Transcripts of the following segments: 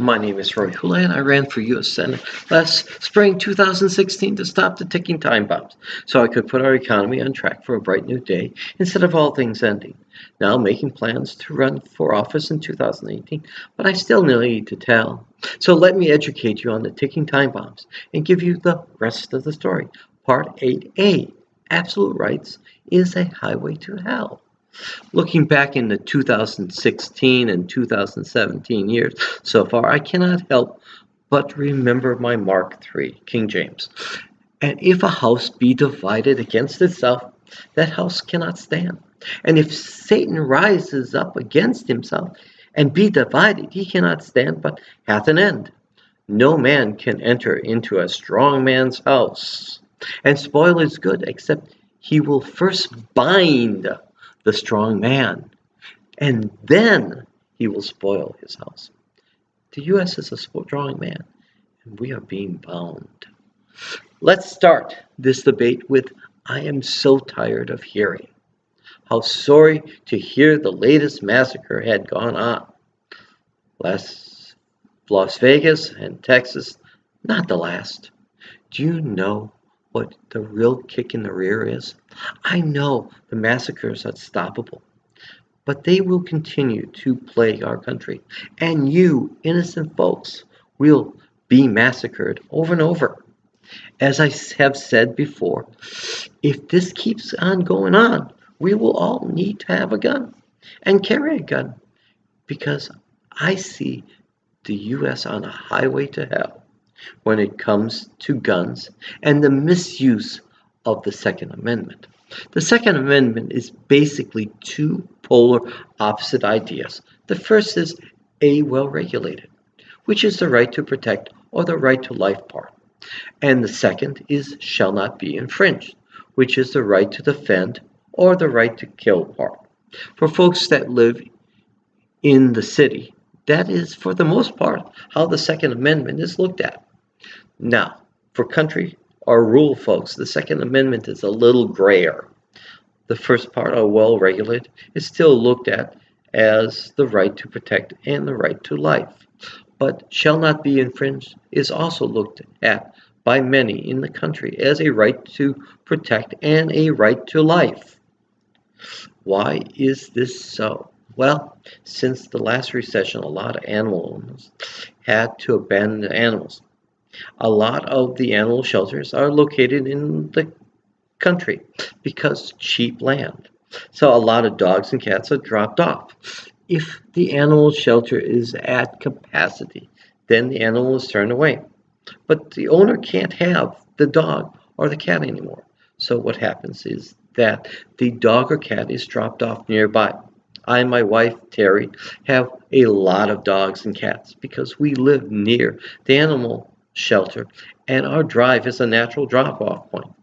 My name is Rory Houlihan. I ran for U.S. Senate last spring 2016 to stop the ticking time bombs so I could put our economy on track for a bright new day instead of all things ending. Now making plans to run for office in 2018, but I still need to tell. So let me educate you on the ticking time bombs and give you the rest of the story. Part 8A, Absolute Rights is a Highway to Hell. Looking back in the 2016 and 2017 years so far, I cannot help but remember my Mark III, King James. And if a house be divided against itself, that house cannot stand. And if Satan rises up against himself and be divided, he cannot stand, but hath an end. No man can enter into a strong man's house and spoil his good, except he will first bind the strong man, and then he will spoil his house. The U.S. is a strong man, and we are being bound. Let's start this debate with I am so tired of hearing. How sorry to hear the latest massacre had gone on. Las Vegas and Texas, not the last. Do you know what the real kick in the rear is? I know the massacres are unstoppable, but they will continue to plague our country, and you, innocent folks, will be massacred over and over. As I have said before, if this keeps on going on, we will all need to have a gun and carry a gun, because I see the U.S. on a highway to hell when it comes to guns and the misuse of the Second Amendment. The Second Amendment is basically two polar opposite ideas. The first is a well-regulated, which is the right to protect or the right to life part. And the second is shall not be infringed, which is the right to defend or the right to kill part. For folks that live in the city, that is, for the most part, how the Second Amendment is looked at. Now, for country or rural folks, the Second Amendment is a little grayer. The first part, or well-regulated, is still looked at as the right to protect and the right to life. But shall not be infringed is also looked at by many in the country as a right to protect and a right to life. Why is this so? Well, since the last recession, a lot of animal owners had to abandon their animals. A lot of the animal shelters are located in the country because cheap land. So a lot of dogs and cats are dropped off. If the animal shelter is at capacity, then the animal is turned away. But the owner can't have the dog or the cat anymore. So what happens is that the dog or cat is dropped off nearby. I and my wife, Terry, have a lot of dogs and cats because we live near the animal shelter and our drive is a natural drop-off point.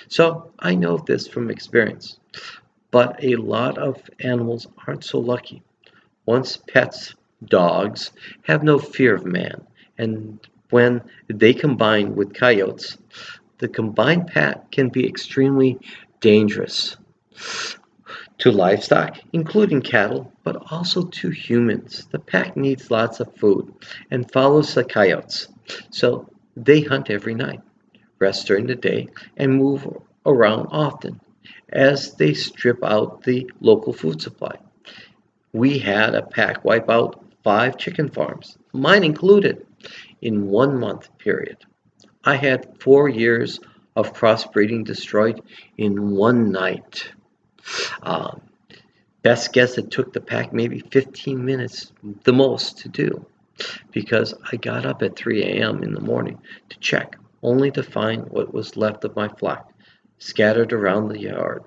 So I know this from experience. But a lot of animals aren't so lucky. Once pets, dogs, have no fear of man, and when they combine with coyotes, the combined pack can be extremely dangerous to livestock, including cattle, but also to humans. The pack needs lots of food and follows the coyotes, so they hunt every night, rest during the day, and move around often as they strip out the local food supply. We had a pack wipe out 5 chicken farms, mine included, in 1 month period. I had 4 years of crossbreeding destroyed in one night. Best guess it took the pack maybe 15 minutes, the most, to do, because I got up at 3 a.m. in the morning to check, only to find what was left of my flock scattered around the yard.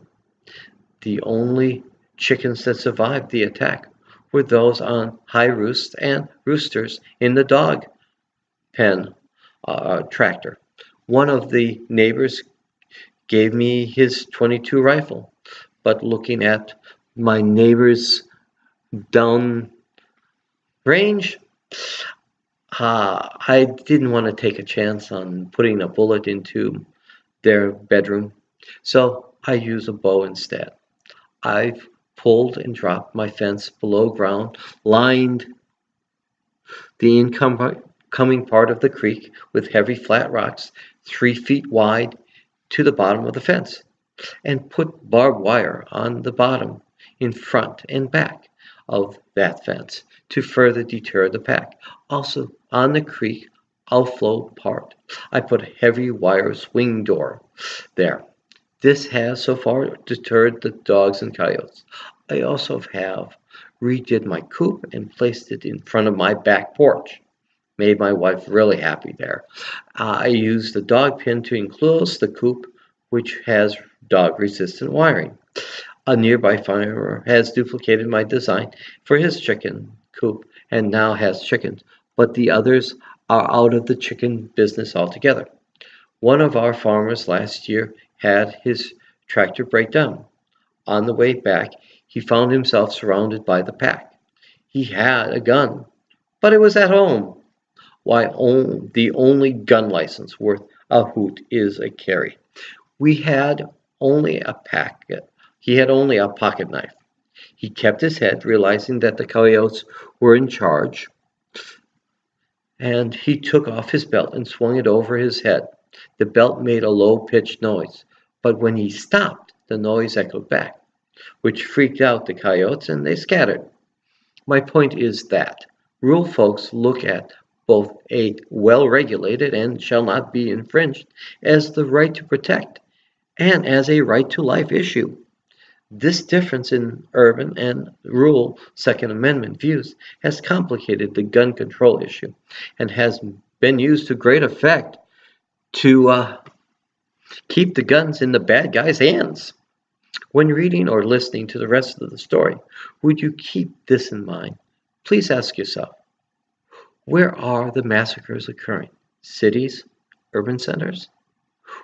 The only chickens that survived the attack were those on high roosts and roosters in the dog pen tractor. One of the neighbors gave me his .22 rifle, but looking at my neighbor's down range, I didn't want to take a chance on putting a bullet into their bedroom, so I use a bow instead. I've pulled and dropped my fence below ground, lined the incoming part of the creek with heavy flat rocks 3 feet wide to the bottom of the fence, and put barbed wire on the bottom, in front and back of that fence to further deter the pack. Also, on the creek outflow part, I put a heavy wire swing door there. This has so far deterred the dogs and coyotes. I also have redid my coop and placed it in front of my back porch. Made my wife really happy there. I used the dog pin to enclose the coop, which has dog resistant wiring. A nearby farmer has duplicated my design for his chicken coop and now has chickens, but the others are out of the chicken business altogether. One of our farmers last year had his tractor break down. On the way back, he found himself surrounded by the pack. He had a gun, but it was at home. Why, the only gun license worth a hoot is a carry. We had only a packet. He had only a pocket knife. He kept his head, realizing that the coyotes were in charge, and he took off his belt and swung it over his head. The belt made a low-pitched noise, but when he stopped, the noise echoed back, which freaked out the coyotes and they scattered. My point is that rural folks look at both a well-regulated and shall not be infringed as the right to protect and as a right to life issue. This difference in urban and rural Second Amendment views has complicated the gun control issue and has been used to great effect to keep the guns in the bad guys' hands. When reading or listening to the rest of the story, would you keep this in mind? Please ask yourself, where are the massacres occurring? Cities? Urban centers?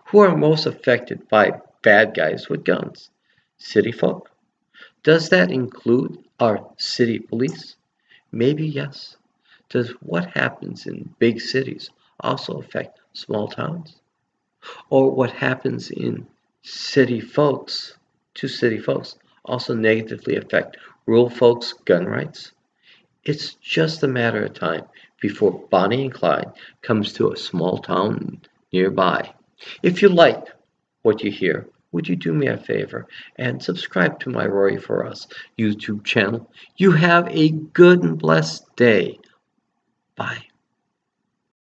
Who are most affected by bad guys with guns? City folk? Does that include our city police? Maybe yes. Does what happens in big cities also affect small towns? Or what happens in city folks to city folks also negatively affect rural folks' gun rights? It's just a matter of time before Bonnie and Clyde comes to a small town nearby. If you like what you hear, would you do me a favor and subscribe to my Rory for Us YouTube channel? You have a good and blessed day. Bye.